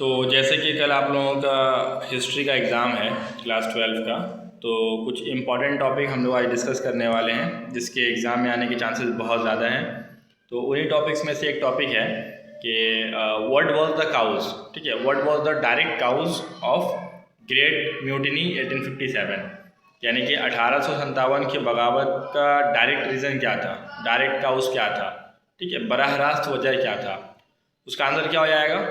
तो जैसे कि कल आप लोगों का हिस्ट्री का एग्ज़ाम है क्लास 12 का, तो कुछ इम्पॉर्टेंट टॉपिक हम लोग आज डिस्कस करने वाले हैं जिसके एग्ज़ाम में आने के चांसेस बहुत ज़्यादा हैं। तो उन्हीं टॉपिक्स में से एक टॉपिक है कि व्हाट वाज द काउज, ठीक है, what was the direct cause of great mutiny 1857, यानी कि 1857 की बगावत का डायरेक्ट रीज़न क्या था, डायरेक्ट काउज क्या था, ठीक है, बराह रास्त वजह क्या था। उसका आंसर क्या हो जाएगा?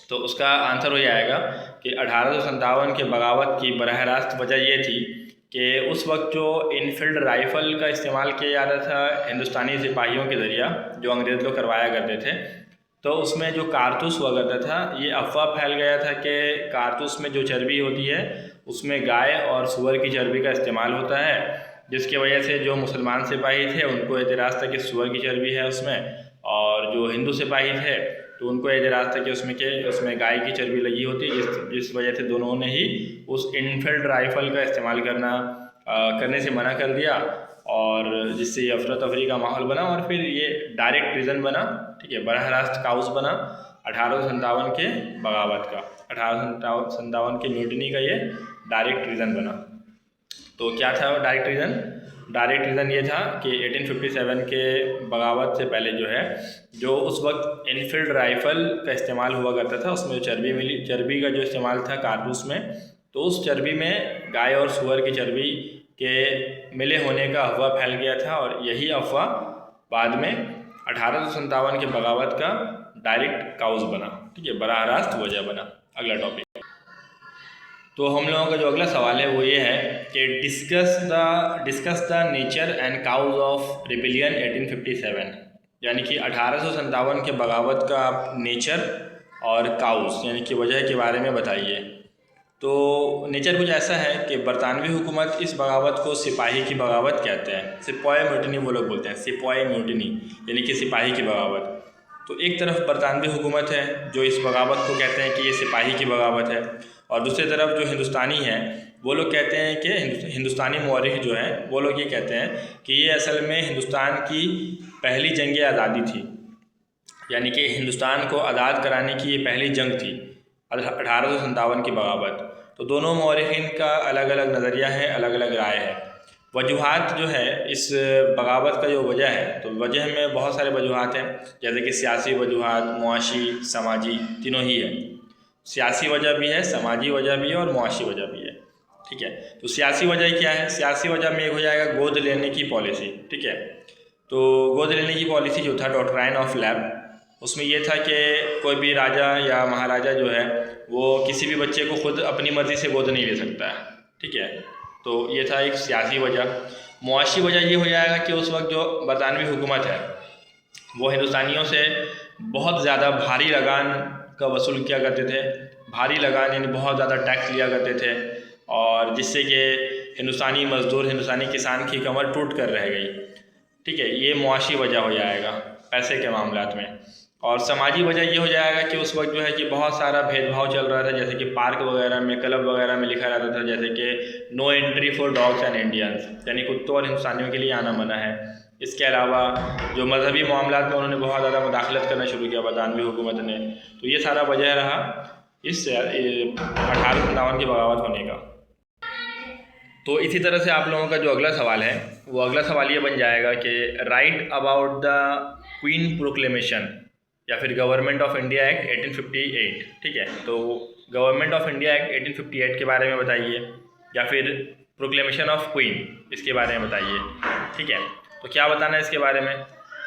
तो उसका आंसर हो जाएगा कि 1857 के बगावत की बराह रास्त वजह ये थी कि उस वक्त जो इनफील्ड राइफ़ल का इस्तेमाल किया जाता था हिंदुस्तानी सिपाहियों के ज़रिया, जो अंग्रेज़ लोग करवाया करते थे, तो उसमें जो कारतूस हुआ करता था, ये अफवाह फैल गया था कि कारतूस में जो चर्बी होती है उसमें गाय और सूअर की चर्बी का इस्तेमाल होता है, जिसकी वजह से जो मुसलमान सिपाही थे उनको एतराज़ था कि सूअर की चर्बी है उसमें, और जो हिंदू सिपाही थे तो उनको एतराज़ था कि उसमें गाय की चर्बी लगी होती है, जिस वजह से दोनों ने ही उस इनफील्ड राइफ़ल का इस्तेमाल करने से मना कर दिया, और जिससे ये अफरा तफरी का माहौल बना और फिर ये डायरेक्ट रीज़न बना, ठीक है, बराह रास्त काउज बना 1857 के बगावत का, 1857 के म्यूटिनी का ये डायरेक्ट रीज़न बना। तो क्या था डायरेक्ट रीज़न? डायरेक्ट रीज़न ये था कि 1857 के बगावत से पहले जो है, जो उस वक्त इनफील्ड राइफ़ल का इस्तेमाल हुआ करता था, उसमें जो चर्बी मिली, चर्बी का जो इस्तेमाल था कारतूस में, तो उस चर्बी में गाय और सूअर की चर्बी के मिले होने का अफवाह फैल गया था, और यही अफवाह बाद में 1857 के बगावत का डायरेक्ट काउज बना, ठीक है, बराह रास्त वजह बना। अगला टॉपिक, तो हम लोगों का जो अगला सवाल है वो ये है कि discuss the nature and cause of rebellion 1857, यानी कि 1857 के बगावत का आप नेचर और काउज यानी कि वजह के बारे में बताइए। तो नेचर कुछ ऐसा है कि बरतानवी हुकूमत इस बगावत को सिपाही की बगावत कहते हैं, सिपाही म्यूटिनी वो लोग बोलते हैं, सिपाही म्यूटिनी यानी कि सिपाही की बगावत। तो एक तरफ बरतानवी हुकूमत है जो इस बगावत को कहते हैं कि ये सिपाही की बगावत है, और दूसरी तरफ जो हिंदुस्तानी हैं वो लोग कहते हैं कि हिंदुस्तानी मौरख जो हैं वो लोग ये कहते हैं कि ये असल में हिंदुस्तान की पहली जंग आज़ादी थी, यानी कि हिंदुस्तान को आज़ाद कराने की ये पहली जंग थी 1857 की बगावत। तो दोनों मौरखीन का अलग अलग नज़रिया है, अलग अलग राय है। वजूहात जो है इस बगावत का जो वजह है, तो वजह में बहुत सारे वजूहात हैं, जैसे कि सियासी वजूहात, मुआशी, समाजी, तीनों ही है। सियासी वजह भी है, समाजी वजह भी है और मुआशी वजह भी है, ठीक है। तो सियासी वजह क्या है? सियासी वजह में एक हो जाएगा गोद लेने की पॉलिसी, ठीक है। तो गोद लेने की पॉलिसी जो था डॉक्ट्राइन ऑफ लैब, उसमें यह था कि कोई भी राजा या महाराजा जो है वो किसी भी बच्चे को खुद अपनी मर्ज़ी से गोद नहीं ले सकता है, ठीक है। तो ये था एक सियासी वजह। मुआशी वजह ये हो जाएगा कि उस वक्त जो बरतानवी हुकूमत है वो हिंदुस्तानियों से बहुत ज़्यादा भारी लगान का वसूल किया करते थे, भारी लगान यानी बहुत ज़्यादा टैक्स लिया करते थे, और जिससे कि हिंदुस्तानी मज़दूर, हिंदुस्तानी किसान की कमर टूट कर रह गई, ठीक है। ये मुआशी वजह हो जाएगा पैसे के मामलात में। और समाजी वजह ये हो जाएगा कि उस वक्त जो है कि बहुत सारा भेदभाव चल रहा था, जैसे कि पार्क वगैरह में, क्लब वगैरह में लिखा रहता था जैसे कि no entry for dogs and Indians, यानी कुत्तों और हिंदुस्तानियों के लिए आना मना है। इसके अलावा जो मजहबी मामलात में उन्होंने बहुत ज़्यादा मुदाखलत करना शुरू किया बरतानवी हुकूमत ने, तो ये सारा वजह रहा इस 1857 की बगावत होने का। तो इसी तरह से आप लोगों का जो अगला सवाल है वो अगला सवाल ये बन जाएगा कि right about the queen proclamation या फिर गवर्नमेंट ऑफ इंडिया एक्ट 1858, ठीक है। तो गवर्नमेंट ऑफ इंडिया एक्ट 1858 के बारे में बताइए, या फिर प्रोक्लेमेशन ऑफ क्वीन इसके बारे में बताइए, ठीक है। तो क्या बताना है इसके बारे में?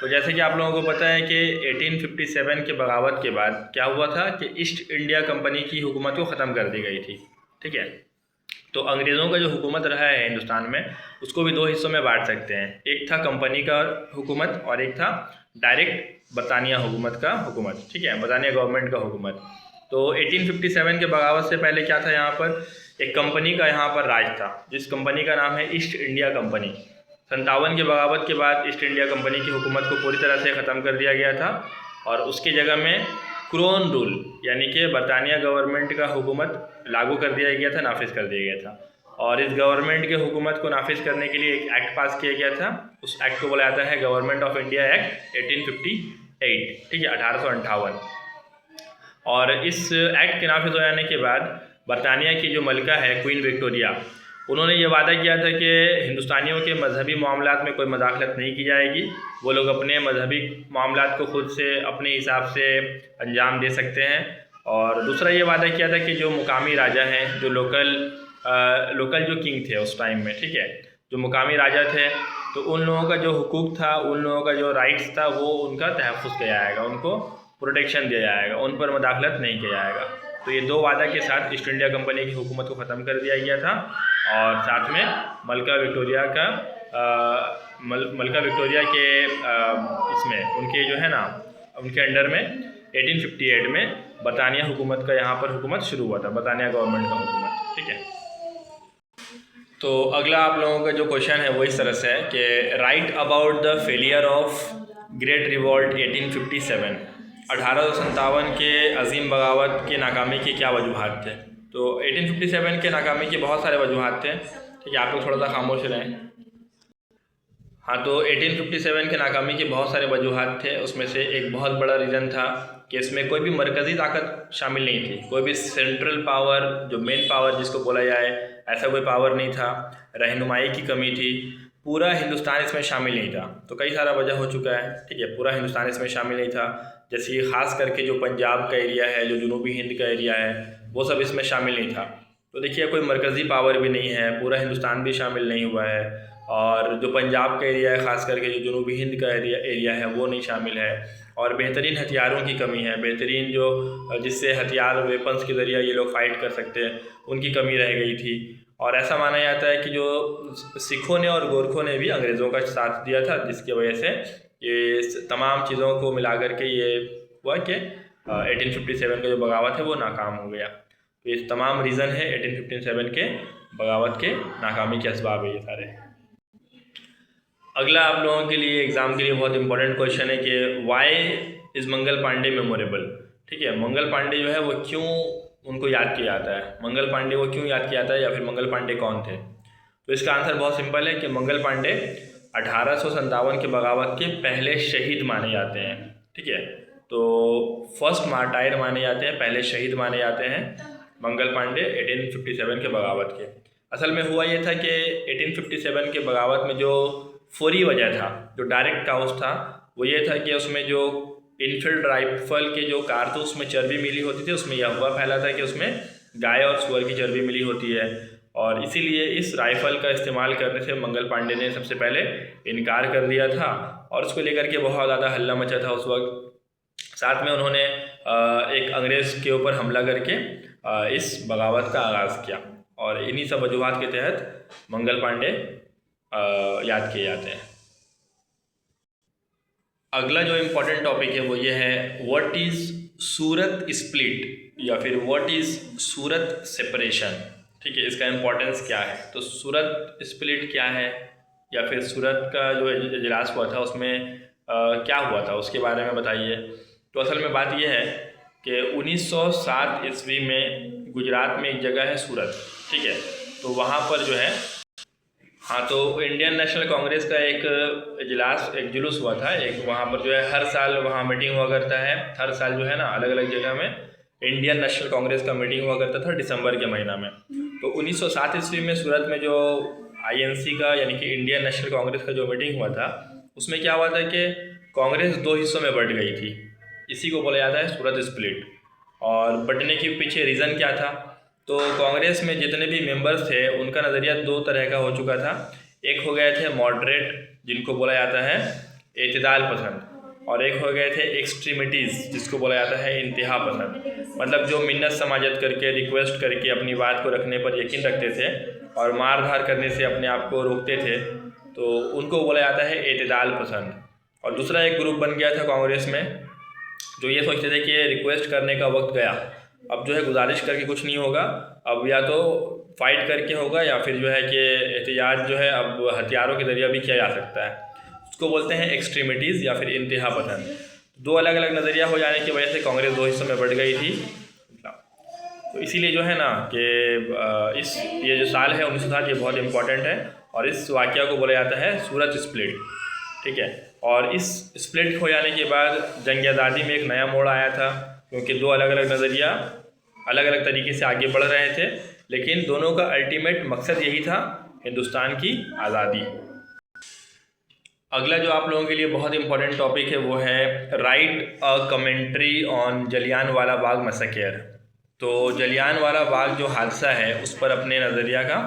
तो जैसे कि आप लोगों को पता है कि 1857 के बगावत के बाद क्या हुआ था कि ईस्ट इंडिया कंपनी की हुकूमत को ख़त्म कर दी गई थी, ठीक है। तो अंग्रेज़ों का जो हुकूमत रहा है हिंदुस्तान में उसको भी दो हिस्सों में बांट सकते हैं, एक था कंपनी का हुकूमत और एक था डायरेक्ट बरतानिया हुकूमत का हुकूमत, ठीक है, बरतानिया गवर्नमेंट का हुकूमत। तो 1857 के बगावत से पहले क्या था, यहाँ पर एक कंपनी का यहाँ पर राज था, जिस कंपनी का नाम है ईस्ट इंडिया कंपनी। 57 के बगावत के बाद ईस्ट इंडिया कंपनी की हुकूमत को पूरी तरह से ख़त्म कर दिया गया था, और उसकी जगह में क्रोन रूल यानी कि बरतानिया गवर्नमेंट का हुकूमत लागू कर दिया गया था, नाफिज कर दिया गया था। और इस गवर्नमेंट के हुकूमत को नाफिज करने के लिए एक एक्ट पास किया गया था, उस एक्ट को बोला जाता है गवर्नमेंट ऑफ इंडिया एक्ट 1858, ठीक है, 1858। और इस एक्ट के नाफिज हो जाने के बाद बरतानिया की जो मलिका है क्वीन विक्टोरिया, उन्होंने ये वादा किया था कि हिंदुस्तानियों के मजहबी मामलात में कोई मदाखलत नहीं की जाएगी, वो लोग अपने मजहबी मामलात को खुद से अपने हिसाब से अंजाम दे सकते हैं। और दूसरा ये वादा किया था कि जो मुकामी राजा हैं, जो लोकल जो किंग थे उस टाइम में, ठीक है, जो मुकामी राजा थे, तो उन लोगों का जो हुकूक था, उन लोगों का जो राइट्स था, वो उनका तहफ़्फ़ुज़ किया जाएगा, उनको प्रोटेक्शन दिया जाएगा, उन पर मदाखलत नहीं किया जाएगा। तो ये 2 वादा के साथ ईस्ट इंडिया कंपनी की हुकूमत को ख़त्म कर दिया गया था और साथ में मलिका विक्टोरिया के इसमें उनके जो है ना, उनके अंडर में 1858 में बरतानिया हुकूमत का यहाँ पर हुकूमत शुरू हुआ था, बरतानिया गवर्नमेंट का हुकूमत, ठीक है। तो अगला आप लोगों का जो क्वेश्चन है वो इस तरह से है कि right about the failure of great revolt 1857, 1857 के अजीम बगावत की नाकामी की क्या वजूहात थे। तो 1857 के नाकामी के बहुत सारे वजूहात थे, ठीक है, आप लोग थोड़ा सा खामोश रहें। हाँ, तो 1857 के नाकामी के बहुत सारे वजूहात थे, उसमें से एक बहुत बड़ा रीज़न था कि इसमें कोई भी मरकज़ी ताकत शामिल नहीं थी, कोई भी सेंट्रल पावर, जो मेन पावर जिसको बोला जाए, ऐसा कोई पावर नहीं था, रहनुमाई की कमी थी, पूरा हिंदुस्तान इसमें शामिल नहीं था। तो कई सारा वजह हो चुका है, ठीक है, पूरा हिंदुस्तान इसमें शामिल नहीं था। जैसे ये ख़ास करके जो पंजाब का एरिया है, जो जनूबी हिंद का एरिया है, वो सब इसमें शामिल नहीं था। तो देखिए, कोई मरकज़ी पावर भी नहीं है, पूरा हिंदुस्तान भी शामिल नहीं हुआ है, और जो पंजाब का एरिया है, ख़ास करके जो जनूबी हिंद का एरिया है, वो नहीं शामिल है। और बेहतरीन हथियारों की कमी है, बेहतरीन जो जिससे हथियार वेपन्स के ज़रिए ये लोग फ़ाइट कर सकते हैं, उनकी कमी रह गई थी। और ऐसा माना जाता है कि जो सिखों ने और गोरखों ने भी अंग्रेज़ों का साथ दिया था, जिसकी वजह से ये तमाम चीज़ों को मिला करके ये हुआ कि 1857 का जो बगावत है वो नाकाम हो गया। तो ये तमाम रीज़न है 1857 के बगावत के नाकामी के असबाब है ये सारे। अगला आप लोगों के लिए एग्ज़ाम के लिए बहुत इंपॉर्टेंट क्वेश्चन है कि why is Mangal Pandey memorable, ठीक है, मंगल पांडे जो है वो क्यों उनको याद किया जाता है, मंगल पांडे को क्यों याद किया जाता है, या फिर मंगल पांडे कौन थे। तो इसका आंसर बहुत सिंपल है कि मंगल पांडे 1857 के बगावत के पहले शहीद माने जाते हैं, ठीक है। तो फर्स्ट मार्टायर माने जाते हैं, पहले शहीद माने जाते हैं मंगल पांडे 1857 के बगावत के। असल में हुआ ये था कि 1857 के बगावत में जो फौरी वजह था, जो डायरेक्ट काउस था, वो ये था कि उसमें जो इनफील्ड राइफल के जो कारतूस में चर्बी मिली होती थी, उसमें यह अफवाह फैला था कि उसमें गाय और सुअर की चर्बी मिली होती है, और इसीलिए इस राइफ़ल का इस्तेमाल करने से मंगल पांडे ने सबसे पहले इनकार कर दिया था, और उसको लेकर के बहुत ज़्यादा हल्ला मचा था उस वक्त। साथ में उन्होंने एक अंग्रेज़ के ऊपर हमला करके इस बगावत का आगाज़ किया, और इन्हीं सब वजूहात के तहत मंगल पांडे याद किए जाते हैं। अगला जो इम्पोर्टेंट टॉपिक है वो ये है, व्हाट इज़ सूरत स्प्लिट, या फिर व्हाट इज़ सूरत सेपरेशन, ठीक है, इसका इम्पोर्टेंस क्या है। तो सूरत स्प्लिट क्या है, या फिर सूरत का जो इजलास हुआ था उसमें क्या हुआ था, उसके बारे में बताइए। तो असल में बात यह है कि 1907 ईस्वी में गुजरात में एक जगह है सूरत, ठीक है, तो वहाँ पर जो है, हाँ, तो इंडियन नेशनल कांग्रेस का एक इजलास, एक जुलूस हुआ था, एक वहाँ पर जो है हर साल वहाँ मीटिंग हुआ करता है, हर साल जो है ना अलग अलग जगह में इंडियन नेशनल कांग्रेस का मीटिंग हुआ करता था दिसंबर के महीना में। तो 1907 ईस्वी में सूरत में जो INC का, यानी कि इंडियन नेशनल कांग्रेस का जो मीटिंग हुआ था, उसमें क्या हुआ था कि कांग्रेस 2 हिस्सों में बट गई थी, इसी को बोला जाता है सूरत स्प्लिट। और बटने के पीछे रीज़न क्या था, तो कांग्रेस में जितने भी मेंबर्स थे उनका नज़रिया 2 तरह का हो चुका था। एक हो गए थे मॉडरेट, जिनको बोला जाता है एतदाल पसंद, और एक हो गए थे एक्सट्रीमिटीज़, जिसको बोला जाता है इंतहा पसंद। मतलब जो मिन्नत समाजत करके, रिक्वेस्ट करके अपनी बात को रखने पर यकीन रखते थे और मार धार करने से अपने आप को रोकते थे, तो उनको बोला जाता है एतदाल पसंद। और दूसरा एक ग्रुप बन गया था कांग्रेस में, जो ये सोचते थे कि रिक्वेस्ट करने का वक्त गया, अब जो है गुजारिश करके कुछ नहीं होगा, अब या तो फाइट करके होगा, या फिर जो है कि एहतियाज जो है अब हथियारों के ज़रिए भी किया जा सकता है। उसको बोलते हैं एक्सट्रीमिटीज़ या फिर इंतहा पसंद। 2 अलग अलग नज़रिया हो जाने की वजह से कांग्रेस 2 हिस्सों में बढ़ गई थी। तो इसीलिए जो है ना कि ये जो साल है 1907, ये बहुत इंपॉर्टेंट है, और इस वाक़या को बोला जाता है सूरत स्प्लिट, ठीक है। और इस स्प्लिट हो जाने के बाद जंग आज़ादी में एक नया मोड़ आया था, क्योंकि दो अलग अलग नज़रिया अलग अलग तरीके से आगे बढ़ रहे थे, लेकिन दोनों का अल्टीमेट मकसद यही था, हिंदुस्तान की आज़ादी। अगला जो आप लोगों के लिए बहुत इंपॉर्टेंट टॉपिक है वो है right a commentary on Jallianwala Bagh massacre. तो जलियांवाला बाग जो हादसा है उस पर अपने नज़रिया का,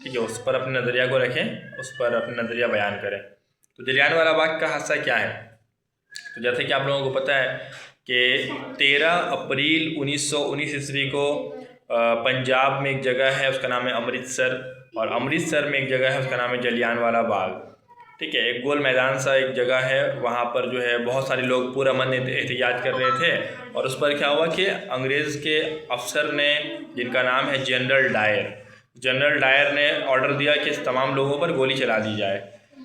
ठीक है, उस पर अपने नज़रिया को रखें, उस पर अपना नज़रिया बयान करें। तो जलियांवाला बाग का हादसा क्या है? तो जैसे कि आप लोगों को पता है कि 13 अप्रैल 1919 ईस्वी को पंजाब में एक जगह है, उसका नाम है अमृतसर, और अमृतसर में एक जगह है, उसका नाम है जलियांवाला बाग। ठीक है, एक गोल मैदान सा एक जगह है, वहाँ पर जो है बहुत सारे लोग पूरा मन एहतिजाज कर रहे थे, और उस पर क्या हुआ कि अंग्रेज़ के अफसर ने, जिनका नाम है जनरल डायर ने ऑर्डर दिया कि तमाम लोगों पर गोली चला दी जाए।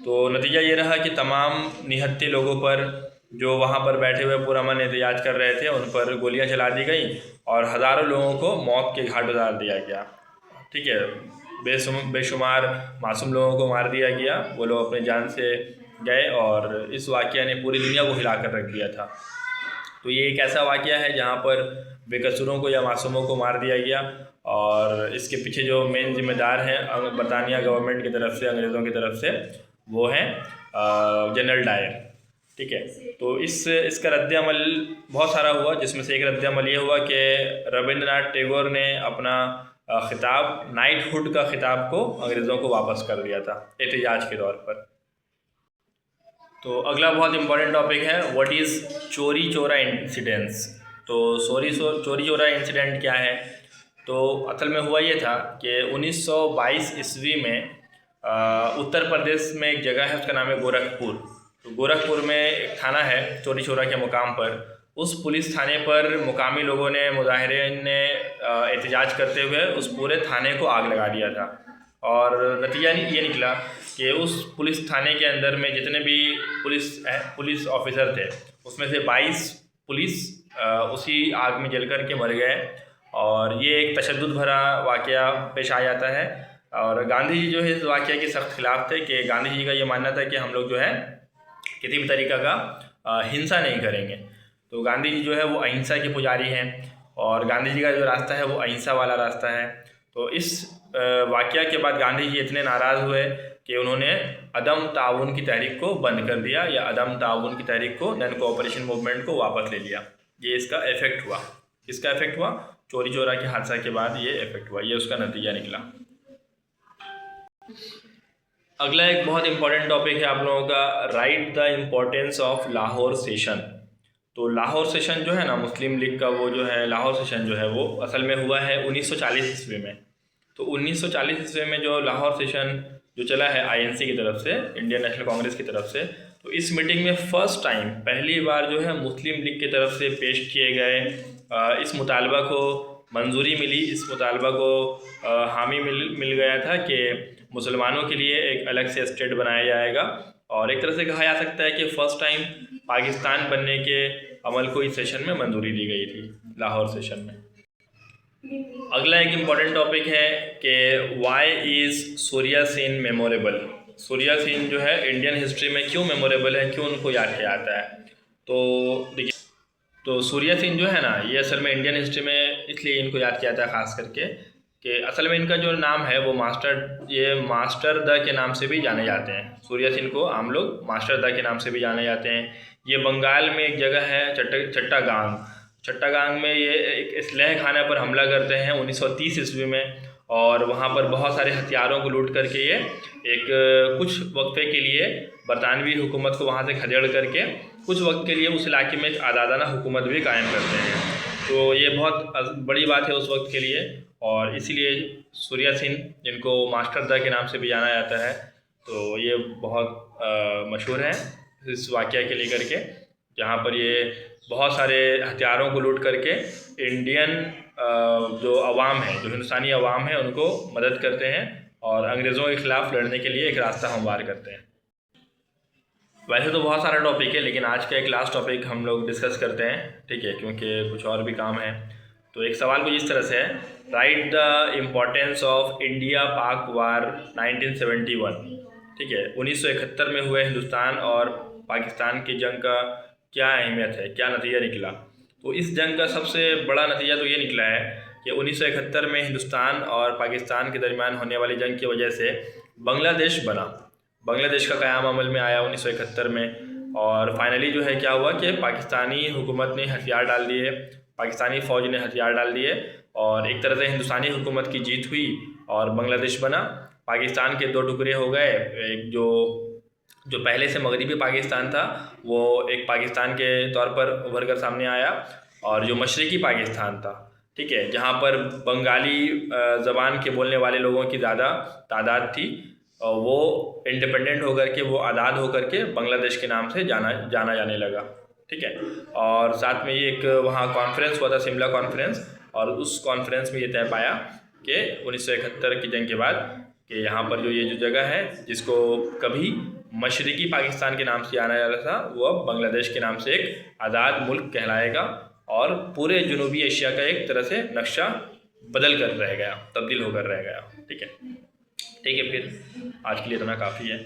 तो नतीजा ये रहा कि तमाम निहत्थे लोगों पर, जो वहाँ पर बैठे हुए पूरा मन एहतिजाज कर रहे थे, उन पर गोलियाँ चला दी गई और हज़ारों लोगों को मौत के घाट उतार दिया गया। ठीक है, बेशुमार मासूम लोगों को मार दिया गया, वो लोग अपने जान से गए, और इस वाक़या ने पूरी दुनिया को हिला कर रख दिया था। तो ये एक ऐसा वाक़या है जहाँ पर बेकसूरों को या मासूमों को मार दिया गया, और इसके पीछे जो मेन जिम्मेदार हैं बरतानिया गवर्नमेंट की तरफ से, अंग्रेज़ों की तरफ से, वो हैं जनरल डायर। ठीक है, तो इसका रद्द-ए-अमल बहुत सारा हुआ, जिसमें से एक रद्द-ए-अमल ये हुआ कि रविंद्रनाथ टैगोर ने अपना खिताब, नाइटहुड का खिताब को अंग्रेज़ों को वापस कर दिया था एहतिजाज के तौर पर। तो अगला बहुत इंपॉर्टेंट टॉपिक है व्हाट इज़ चोरी चोरा इंसिडेंट्स। तो चोरी चोरा इंसिडेंट क्या है? तो असल में हुआ ये था कि 1922 ईस्वी में उत्तर प्रदेश में एक जगह है, उसका नाम है गोरखपुर। तो गोरखपुर में एक थाना है चोरी चोरा के मुकाम पर। उस पुलिस थाने पर मुकामी लोगों ने, मुजाहिरीन ने एहतिजाज करते हुए उस पूरे थाने को आग लगा दिया था, और नतीजा ये निकला कि उस पुलिस थाने के अंदर में जितने भी पुलिस ऑफिसर थे, उसमें से 22 पुलिस उसी आग में जल कर के मर गए। और ये एक तशद्दुद भरा वाक़या पेश आ जाता है, और गांधी जी जो है इस वाक़या के सख्त खिलाफ थे कि गांधी जी का ये मानना था कि हम लोग जो है किसी भी तरीक़ा का हिंसा नहीं करेंगे। तो गांधी जी जो है वो अहिंसा के पुजारी हैं, और गांधी जी का जो रास्ता है वो अहिंसा वाला रास्ता है। तो इस वाक़या के बाद गांधी जी इतने नाराज़ हुए कि उन्होंने अदम ताउन की तहरीक को बंद कर दिया, या अदम ताउन की तहरीक को, नॉन कोऑपरेशन मूवमेंट को वापस ले लिया। ये इसका इफ़ेक्ट हुआ। किसका इफ़ेक्ट हुआ? चोरी चोरा के हादसा के बाद ये इफ़ेक्ट हुआ, ये उसका नतीजा निकला। अगला एक बहुत इंपॉर्टेंट टॉपिक है आप लोगों का, right the importance of Lahore session. तो लाहौर सेशन जो है ना, मुस्लिम लीग का वो जो है लाहौर सेशन जो है वो असल में हुआ है 1940 ईस्वी में। तो 1940 ईस्वी में जो लाहौर सेशन जो चला है INC की तरफ से, इंडियन नेशनल कांग्रेस की तरफ से, तो इस मीटिंग में फ़र्स्ट टाइम, पहली बार जो है मुस्लिम लीग की तरफ से पेश किए गए इस मुतालबा को मंजूरी मिली, इस मुतालबा को हामी मिल गया था कि मुसलमानों के लिए एक अलग से स्टेट बनाया जाएगा। और एक तरह से कहा जा सकता है कि फ़र्स्ट टाइम पाकिस्तान बनने के अमल को इस सेशन में मंजूरी दी गई थी, लाहौर सेशन में। अगला एक इम्पॉर्टेंट टॉपिक है कि why is Surya Sen memorable. Surya Sen जो है इंडियन हिस्ट्री में क्यों मेमोरेबल है, क्यों उनको याद किया जाता है? तो देखिए, तो सूर्या सेन जो है ना, ये असल में इंडियन हिस्ट्री में इसलिए इनको याद किया जाता है ख़ास करके कि असल में इनका जो नाम है वो मास्टर द के नाम से भी जाने जाते हैं। सूर्या सेन को हम लोग मास्टर द के नाम से भी जाने जाते हैं। ये बंगाल में एक जगह है चट्टागांग में ये एक स्लेह खाना पर हमला करते हैं 1930 ईस्वी में, और वहाँ पर बहुत सारे हथियारों को लूट करके ये एक कुछ वक्फे के लिए बरतानवी हुकूमत को वहाँ से खदेड़ करके कुछ वक्त के लिए उस इलाके में एक आज़ादाना हुकूमत भी कायम करते हैं। तो ये बहुत बड़ी बात है उस वक्त के लिए, और इसीलिए सूर्या सेन, जिनको मास्टर द के नाम से भी जाना जाता है, तो ये बहुत मशहूर हैं इस वाक़या के लेकर के, जहाँ पर ये बहुत सारे हथियारों को लूट करके इंडियन जो अवाम है, जो हिंदुस्तानी अवाम है, उनको मदद करते हैं और अंग्रेज़ों के ख़िलाफ़ लड़ने के लिए एक रास्ता हमवार करते हैं। वैसे तो बहुत सारा टॉपिक है, लेकिन आज का एक लास्ट टॉपिक हम लोग डिस्कस करते हैं, ठीक है, क्योंकि कुछ और भी काम है। तो एक सवाल कुछ इस तरह से है, right the importance of India पाक वार 1971। ठीक है, 1971 में हुए हिंदुस्तान और पाकिस्तान की जंग का क्या अहमियत है, क्या नतीजा निकला? तो इस जंग का सबसे बड़ा नतीजा तो ये निकला है कि 1971 में हिंदुस्तान और पाकिस्तान के दरमियान होने वाली जंग की वजह से बांग्लादेश बना। बांग्लादेश का क़याम अमल में आया 1971 में, और फाइनली जो है क्या हुआ कि पाकिस्तानी हुकूमत ने हथियार डाल दिए, पाकिस्तानी फ़ौज ने हथियार डाल दिए, और एक तरह से हिंदुस्तानी हुकूमत की जीत हुई और बांग्लादेश बना। पाकिस्तान के दो टुकड़े हो गए, एक जो पहले से मगरबी पाकिस्तान था वो एक पाकिस्तान के तौर पर उभर कर सामने आया, और जो मशरक़ी पाकिस्तान था, ठीक है, जहाँ पर बंगाली ज़बान के बोलने वाले लोगों की ज़्यादा तादाद थी, वो इंडिपेंडेंट होकर के, वो आज़ाद होकर के बांग्लादेश के नाम से जाना जाने लगा, ठीक है। और साथ में ये एक वहाँ कॉन्फ्रेंस हुआ था, शिमला कॉन्फ्रेंस, और उस कॉन्फ्रेंस में ये तय पाया कि 1971 की जंग के बाद कि यहाँ पर जो ये जो जगह है जिसको कभी मशरक़ी पाकिस्तान के नाम से जाना जाता था, वो अब बांग्लादेश के नाम से एक आज़ाद मुल्क कहलाएगा, और पूरे जनूबी एशिया का एक तरह से नक्शा बदल कर रह गया, तब्दील होकर रह गया, ठीक है। फिर आज के लिए इतना काफ़ी है।